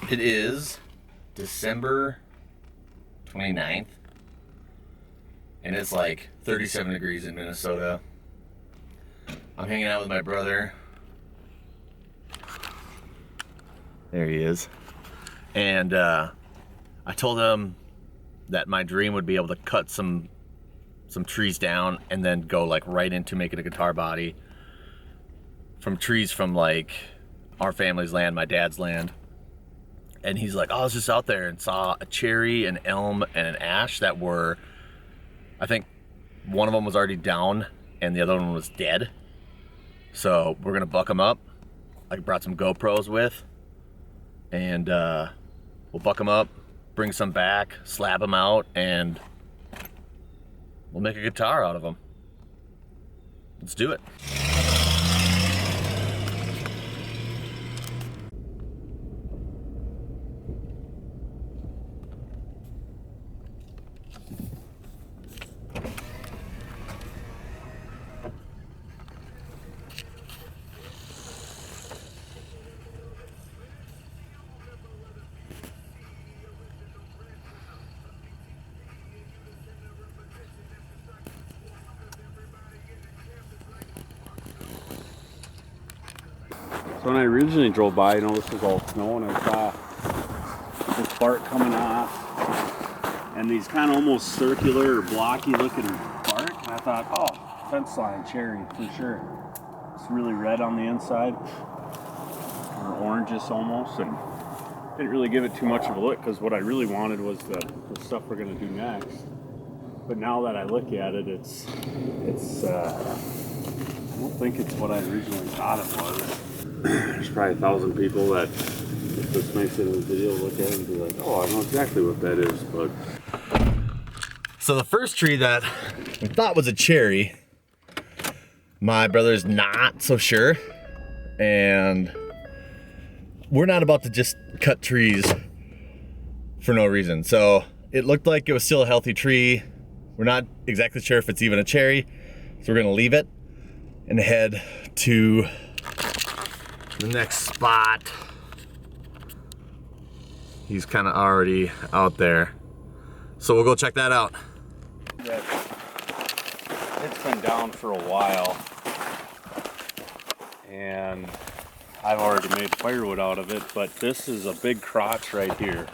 It is December 29th, and it's like 37 degrees in Minnesota. I'm hanging out with my brother. There he is. And I told him that my dream would be able to cut some trees down and then go like right into making a guitar body from trees from like our family's land, my dad's land. And he's like, oh, I was just out there and saw a cherry, an elm, and an ash that were, I think one of them was already down and the other one was dead. So we're gonna buck them up. I brought some GoPros with, and we'll buck them up, bring some back, slab them out, and we'll make a guitar out of them. Let's do it. So when I originally drove by, this was all snow, and I saw this bark coming off, and these kind of almost circular or blocky looking bark, and I thought, oh, fence line cherry for sure. It's really red on the inside, or orangish almost, and didn't really give it too much of a look because what I really wanted was the stuff we're going to do next. But now that I look at it, it's I don't think it's what I originally thought it was. There's probably 1,000 people that, if this makes it in the video, look at it and be like, oh, I know exactly what that is, but... So the first tree that we thought was a cherry, my brother's not so sure, and we're not about to just cut trees for no reason. So it looked like it was still a healthy tree. We're not exactly sure if it's even a cherry, so we're gonna leave it and head to the next spot. He's kind of already out there, so we'll go check that out. It's been down for a while, and I've already made firewood out of it, but this is a big crotch right here.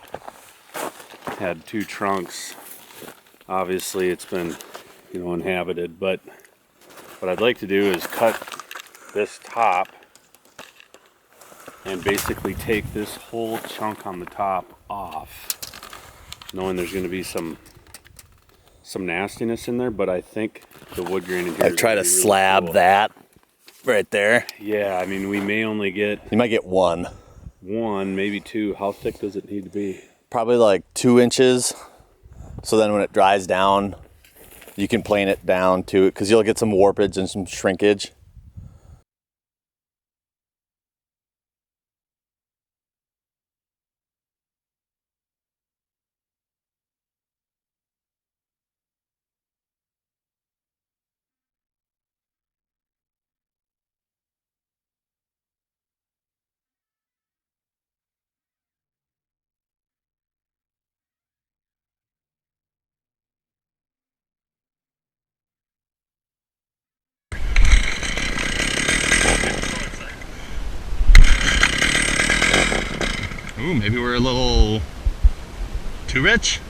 Had 2 trunks. Obviously it's been, inhabited, but what I'd like to do is cut this top and basically take this whole chunk on the top off, knowing there's going to be some nastiness in there, but I think the wood grain in here I've tried to slab really cool. That right there. Yeah, I mean, we may only get... You might get one, maybe 2. How thick does it need to be? Probably like 2 inches. So then when it dries down, you can plane it down to it, because you'll get some warpage and some shrinkage. Ooh, maybe we're a little too rich.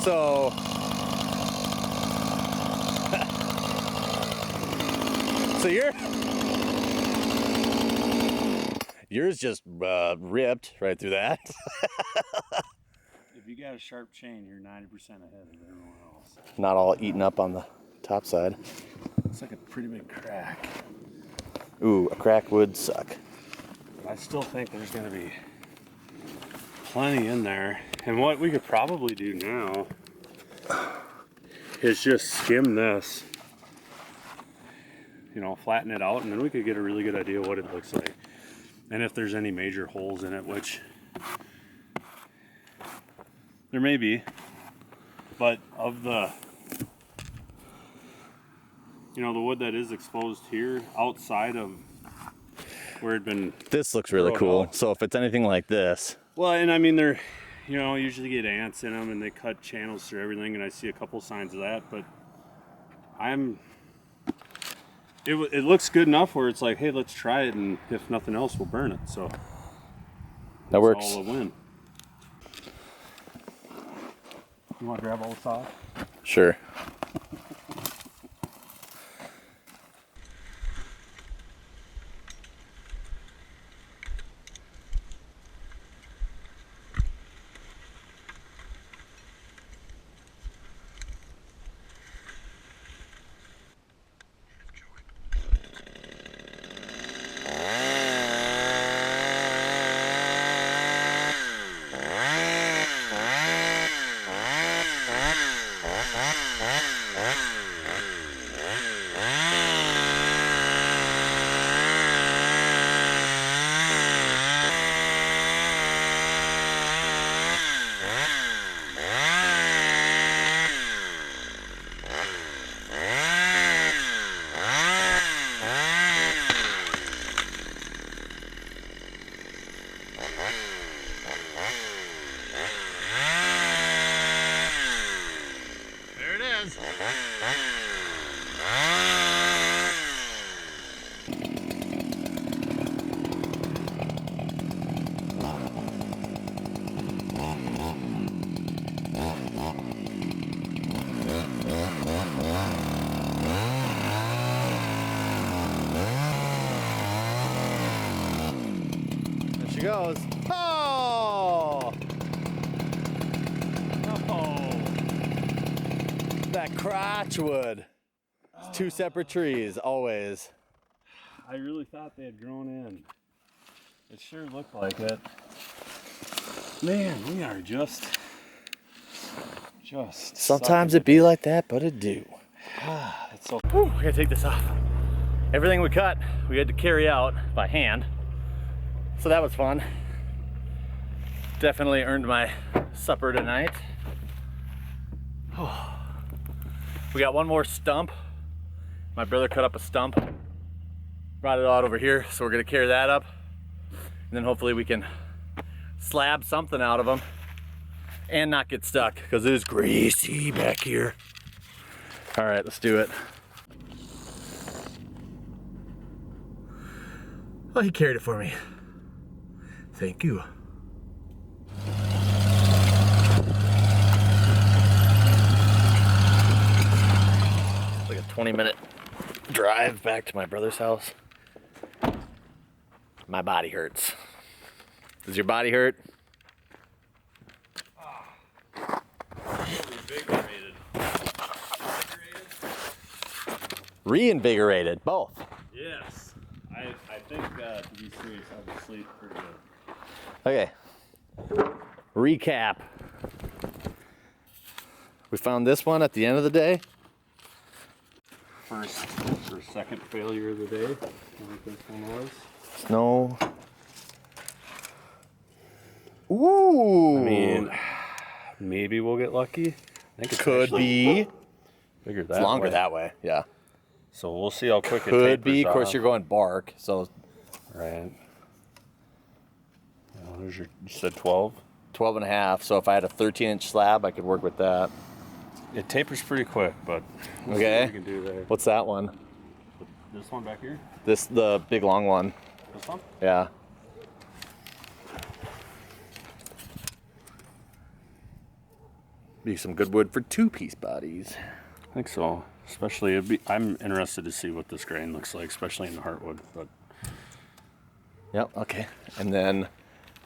So yours just ripped right through that. If you got a sharp chain, you're 90% ahead of everyone else. Not all eaten up on the top side. It's like a pretty big crack. Ooh, a crack would suck. I still think there's going to be plenty in there. And what we could probably do now is just skim this, you know, flatten it out, and then we could get a really good idea what it looks like. And if there's any major holes in it, which there may be, but of the, you know, the wood that is exposed here outside of where it'd been. This looks really cool. Out. So if it's anything like this. Well, and I mean, they're, you know, usually get ants in them and they cut channels through everything, and I see a couple signs of that, but it looks good enough where it's like, hey, let's try it, and if nothing else, we'll burn it. So that works. All a win. You want to grab all the saw? Sure. She goes. Oh! Oh! That crotch wood. It's two separate trees, always. I really thought they had grown in. It sure looked like it. Man, we are just. Sometimes it be like that, but it do. That's so. Whew, I gotta take this off. Everything we cut, we had to carry out by hand. So that was fun. Definitely earned my supper tonight. Oh. We got one more stump. My brother cut up a stump, brought it out over here, so we're gonna carry that up. And then hopefully we can slab something out of them and not get stuck, because it is greasy back here. All right, let's do it. Oh, he carried it for me. Thank you. It's like a 20-minute drive back to my brother's house. My body hurts. Does your body hurt? Reinvigorated. Reinvigorated, both. Yes. I think, to be serious, I'll be asleep pretty good. Okay. Recap. We found this one at the end of the day. First or second failure of the day. I think this one was. Snow. Ooh. I mean, maybe we'll get lucky. I think it could be. Bigger that It's longer way. that way, yeah. So we'll see how quick it Could be. Of tapers course, off. you're going bark, so Right. There's your, you said 12? 12 and a half. So if I had a 13-inch slab, I could work with that. It tapers pretty quick, but we'll see Okay. what we can do there. What's that one? This one back here? The big long one. This one? Yeah. Be some good wood for 2-piece bodies. I think so. Especially, I'm interested to see what this grain looks like, especially in the heartwood. But Yep, okay. And then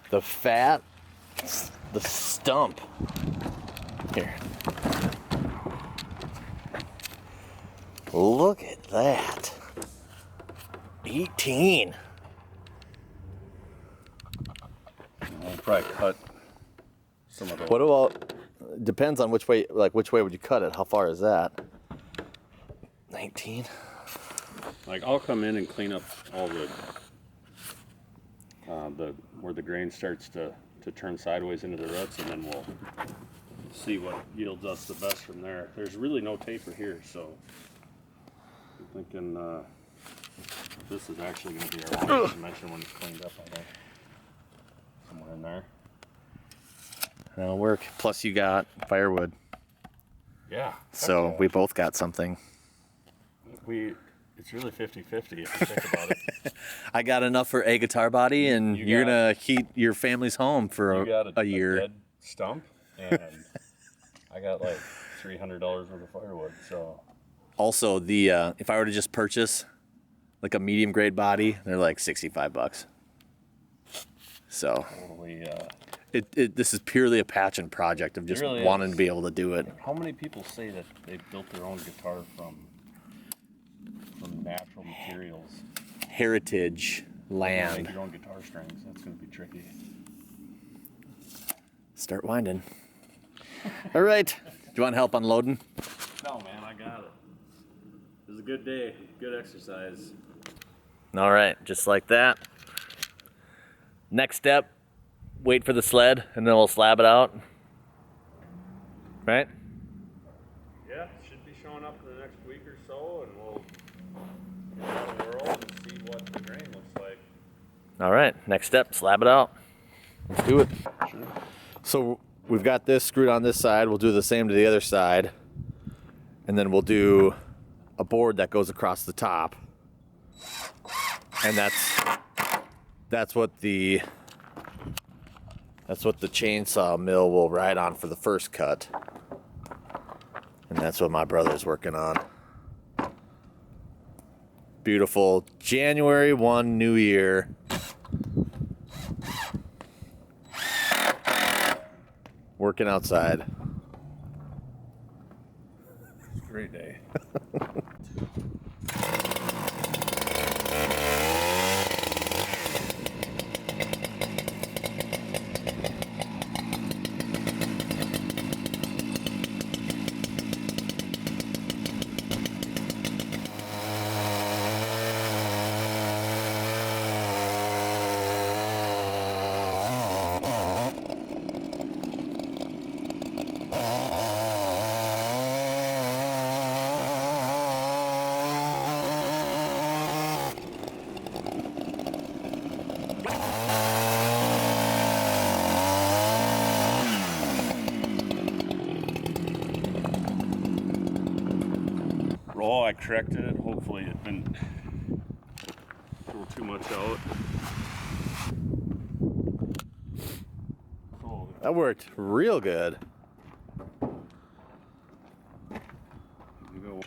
the fat, the stump. Here. Look at that. 18. I'll probably cut some of those. What about, depends on which way, like which way would you cut it? How far is that? 19. Like, I'll come in and clean up all the where the grain starts to turn sideways into the roots, and then we'll see what yields us the best from there. There's really no taper here, so I'm thinking this is actually going to be our one dimension when it's cleaned up, I think. Somewhere in there. That'll work. Plus you got firewood. Yeah. So we both got something. It's really 50-50 if you think about it. I got enough for a guitar body, and you're going to heat your family's home for a year. A dead stump, and I got like $300 worth of firewood. So Also, the if I were to just purchase like a medium grade body, they're like $65. So totally, this is purely a passion project of just really wanting to be able to do it. how many people say that they built their own guitar from natural materials? Heritage land. Make your own guitar strings. That's going to be tricky. Start winding. All right. Do you want help unloading? No, man, I got it. It was a good day. Good exercise. All right, just like that. Next step, wait for the sled, and then we'll slab it out. Right? Yeah, should be showing up in the next week or so, and we'll get out of the world and see what the grain looks like. All right, next step, slab it out. Let's do it. Sure. So we've got this screwed on this side. We'll do the same to the other side. And then we'll do a board that goes across the top. And that's what the chainsaw mill will ride on for the first cut. And that's what my brother's working on. Beautiful January 1 New Year. Working outside. It's a great day. Roll, I corrected it. Hopefully it didn't pull too much out. Oh, That worked real good. here we go.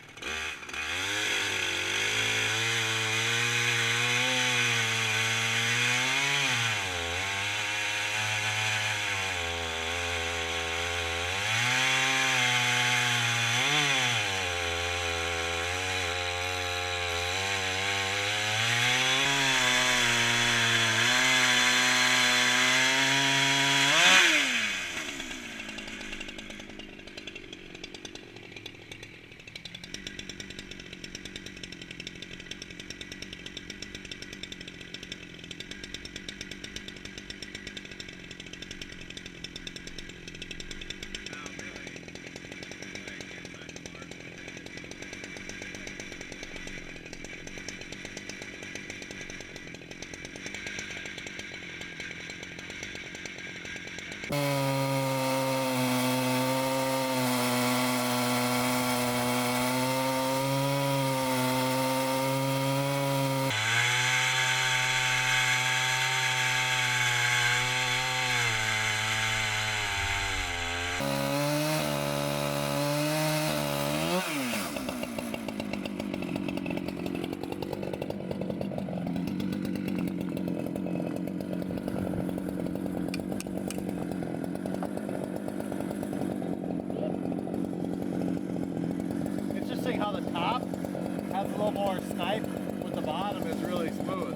little more snipe with the bottom is really smooth.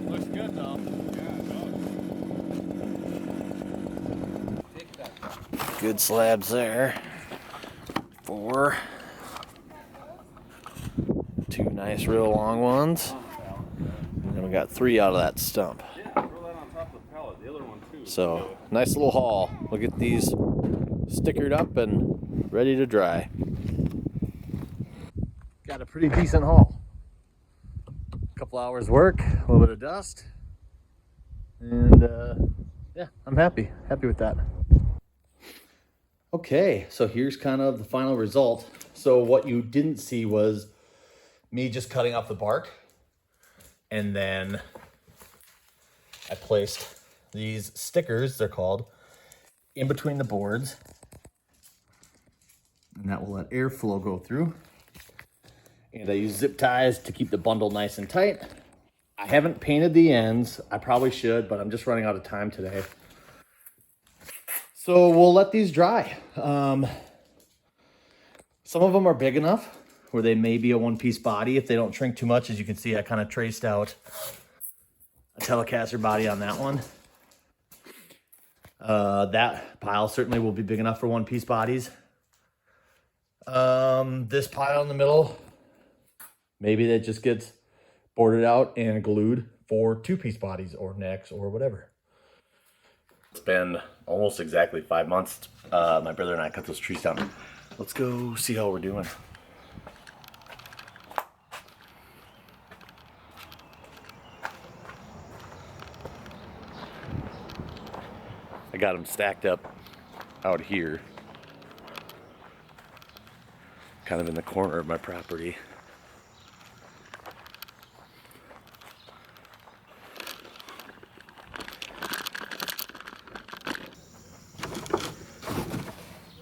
Looks good though. Good slabs there. 4. 2 nice real long ones. And then we got 3 out of that stump. Yeah, throw that on top of the pallet. The other one too. So nice little haul. We'll get these stickered up and ready to dry. Got a pretty decent haul. A couple hours work, a little bit of dust, and yeah, I'm happy with that. Okay, so here's kind of the final result. So what you didn't see was me just cutting off the bark, and then I placed these stickers, they're called, in between the boards, and that will let airflow go through. And I use zip ties to keep the bundle nice and tight. I haven't painted the ends. I probably should, but I'm just running out of time today. So we'll let these dry. Some of them are big enough where they may be a one-piece body if they don't shrink too much. As you can see, I kind of traced out a Telecaster body on that one. That pile certainly will be big enough for one-piece bodies. This pile in the middle, maybe that just gets boarded out and glued for 2-piece bodies or necks or whatever. It's been almost exactly 5 months. My brother and I cut those trees down. Let's go see how we're doing. I got them stacked up out here, kind of in the corner of my property.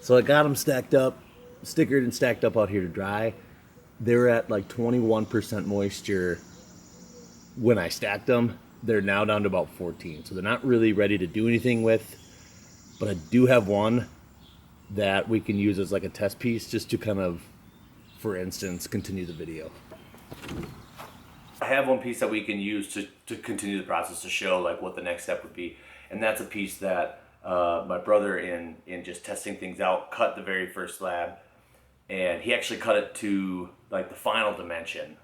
So I got them stacked up, stickered and stacked up out here to dry. They're at like 21% moisture when I stacked them. They're now down to about 14. So they're not really ready to do anything with, but I do have one that we can use as like a test piece just to kind of, for instance, continue the video. I have one piece that we can use to continue the process to show like what the next step would be. And that's a piece that my brother in just testing things out cut the very first slab, and he actually cut it to like the final dimension.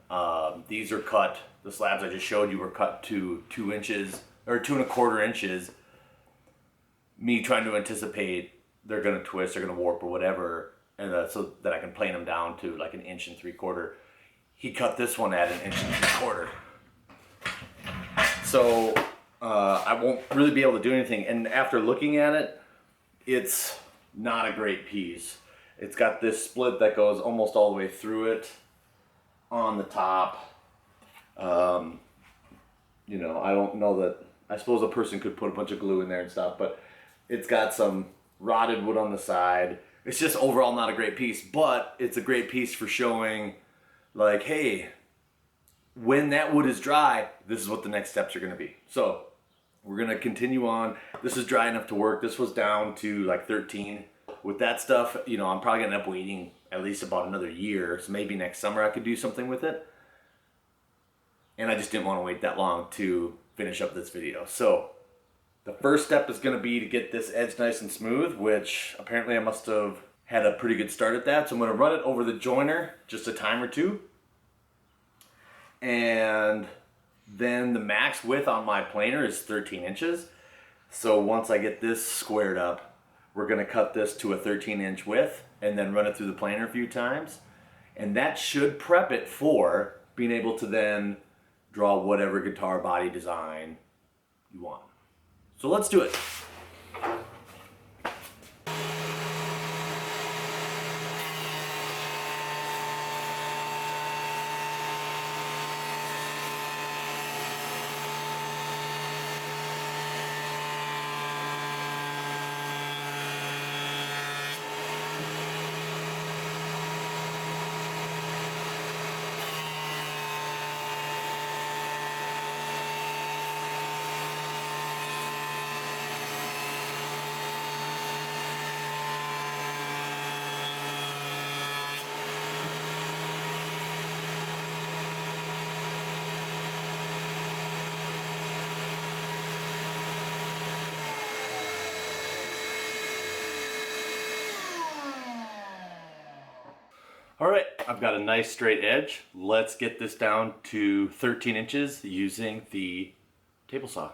These are cut, the slabs I just showed you were cut to 2 inches or 2 1/4 inches. Me trying to anticipate they're gonna twist, they're gonna warp or whatever, and so that I can plane them down to like 1 3/4 inches. He cut this one at 1 3/4 inches. So I won't really be able to do anything. And after looking at it, it's not a great piece. It's got this split that goes almost all the way through it on the top. You know, I don't know that, I suppose a person could put a bunch of glue in there and stuff, but it's got some rotted wood on the side. It's just overall not a great piece, but it's a great piece for showing like, hey, when that wood is dry, this is what the next steps are gonna be. So we're gonna continue on. This is dry enough to work. This was down to like 13. With that stuff, you know, I'm probably gonna end up waiting at least about another year. So maybe next summer I could do something with it. And I just didn't want to wait that long to finish up this video. So the first step is gonna be to get this edge nice and smooth, which apparently I must have had a pretty good start at that. So I'm gonna run it over the joiner just a time or two. And then the max width on my planer is 13 inches. So once I get this squared up, we're gonna cut this to a 13-inch width and then run it through the planer a few times. And that should prep it for being able to then draw whatever guitar body design you want. So let's do it. All right, I've got a nice straight edge. Let's get this down to 13 inches using the table saw.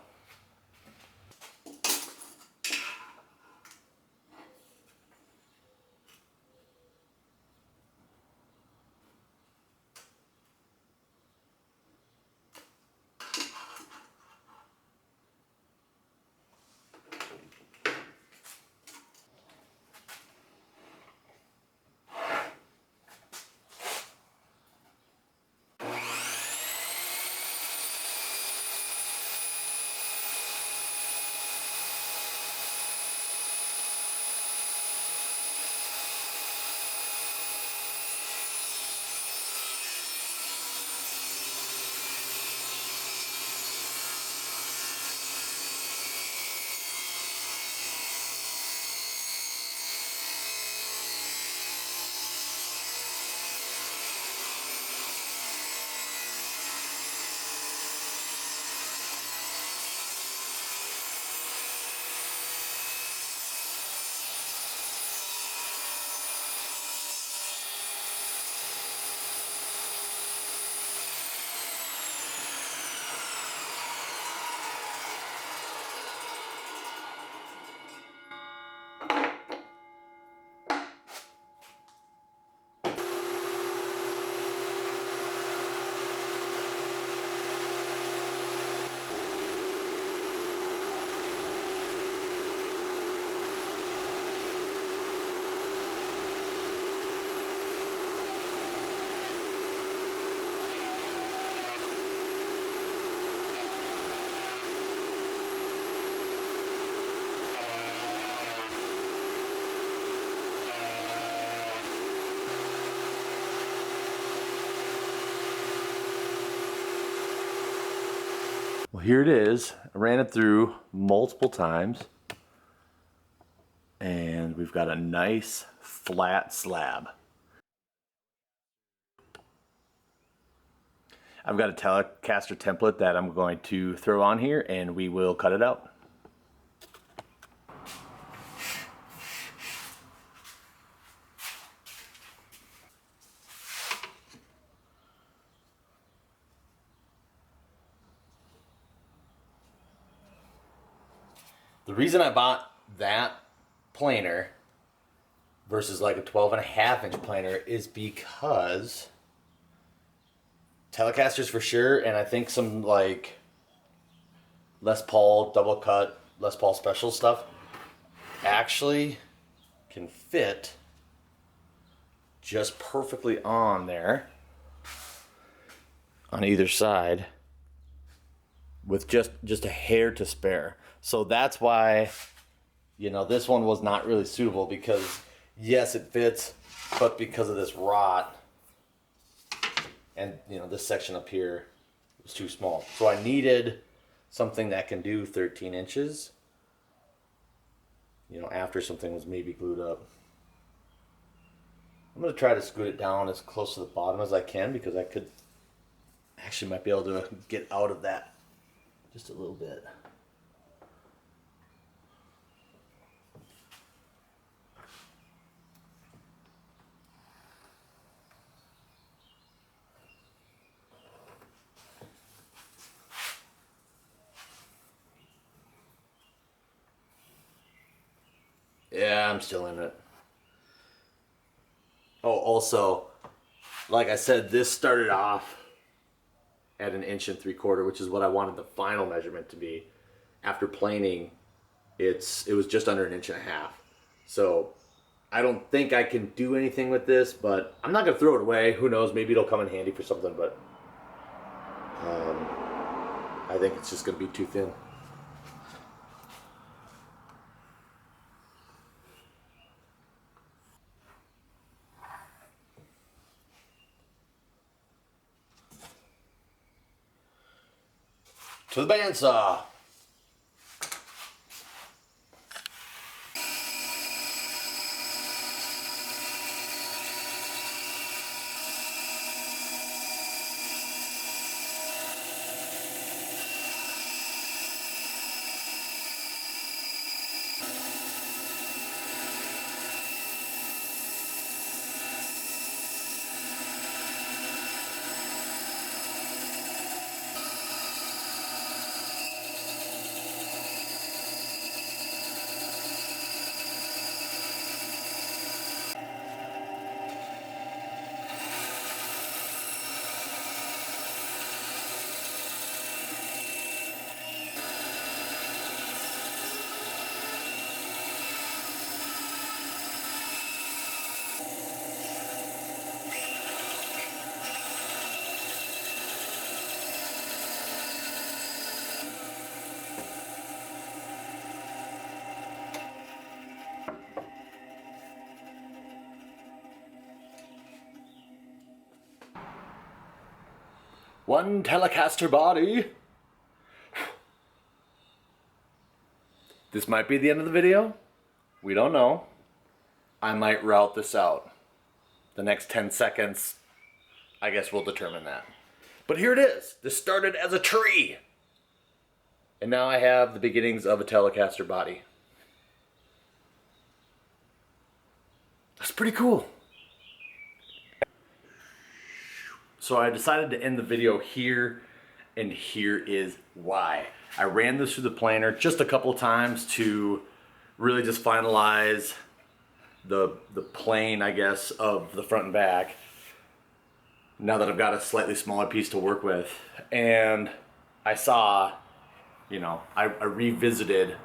Well, here it is. I ran it through multiple times, and we've got a nice flat slab. I've got a Telecaster template that I'm going to throw on here, and we will cut it out. The reason I bought that planer versus like a 12.5-inch planer is because Telecasters for sure, and I think some like Les Paul double cut, Les Paul special stuff actually can fit just perfectly on there on either side with just a hair to spare. So that's why, you know, this one was not really suitable, because yes, it fits, but because of this rot and, you know, this section up here was too small. So I needed something that can do 13 inches, you know, after something was maybe glued up. I'm going to try to scoot it down as close to the bottom as I can, because I could actually might be able to get out of that just a little bit. Yeah, I'm still in it. Oh, also, like I said, this started off at 1 3/4 inches, which is what I wanted the final measurement to be. After planing, it was just under 1.5 inches. So I don't think I can do anything with this, but I'm not gonna throw it away. Who knows? Maybe it'll come in handy for something, but I think it's just gonna be too thin. To the bandsaw. One Telecaster body. This might be the end of the video. We don't know. I might route this out. The next 10 seconds, I guess we'll determine that. But here it is. This started as a tree. And now I have the beginnings of a Telecaster body. That's pretty cool. So I decided to end the video here, and here is why. I ran this through the planer just a couple of times to really just finalize the plane, I guess, of the front and back. Now that I've got a slightly smaller piece to work with. And I saw, you know, I revisited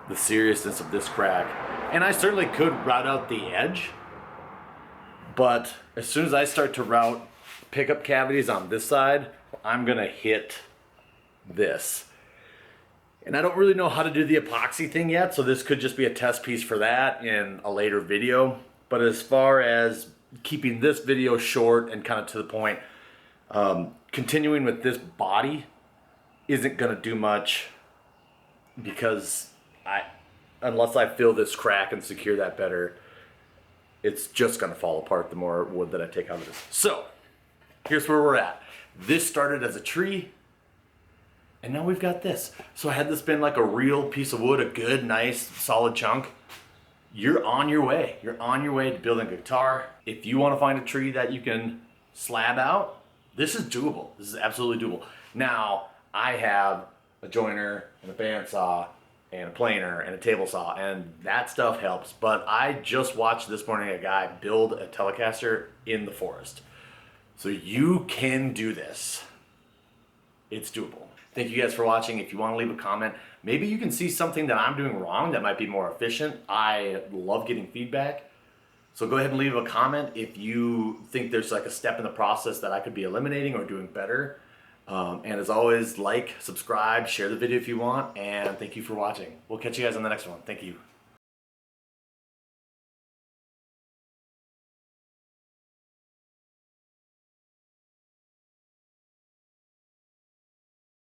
the seriousness of this crack. And I certainly could route out the edge, but as soon as I start to route pickup cavities on this side, I'm gonna hit this. And I don't really know how to do the epoxy thing yet, so this could just be a test piece for that in a later video. But as far as keeping this video short and kind of to the point, continuing with this body isn't gonna do much, because unless I fill this crack and secure that better, it's just gonna fall apart the more wood that I take out of this. So, here's where we're at. This started as a tree, and now we've got this. So had this been like a real piece of wood, a good, nice, solid chunk, you're on your way. You're on your way to building a guitar. If you wanna find a tree that you can slab out, this is doable. This is absolutely doable. Now, I have a joiner and a bandsaw and a planer and a table saw, and that stuff helps. But I just watched this morning a guy build a Telecaster in the forest. So you can do this. It's doable. Thank you guys for watching. If you want to leave a comment, maybe you can see something that I'm doing wrong that might be more efficient. I love getting feedback. So go ahead and leave a comment if you think there's like a step in the process that I could be eliminating or doing better. And as always, like, subscribe, share the video if you want, and thank you for watching. We'll catch you guys on the next one. Thank you.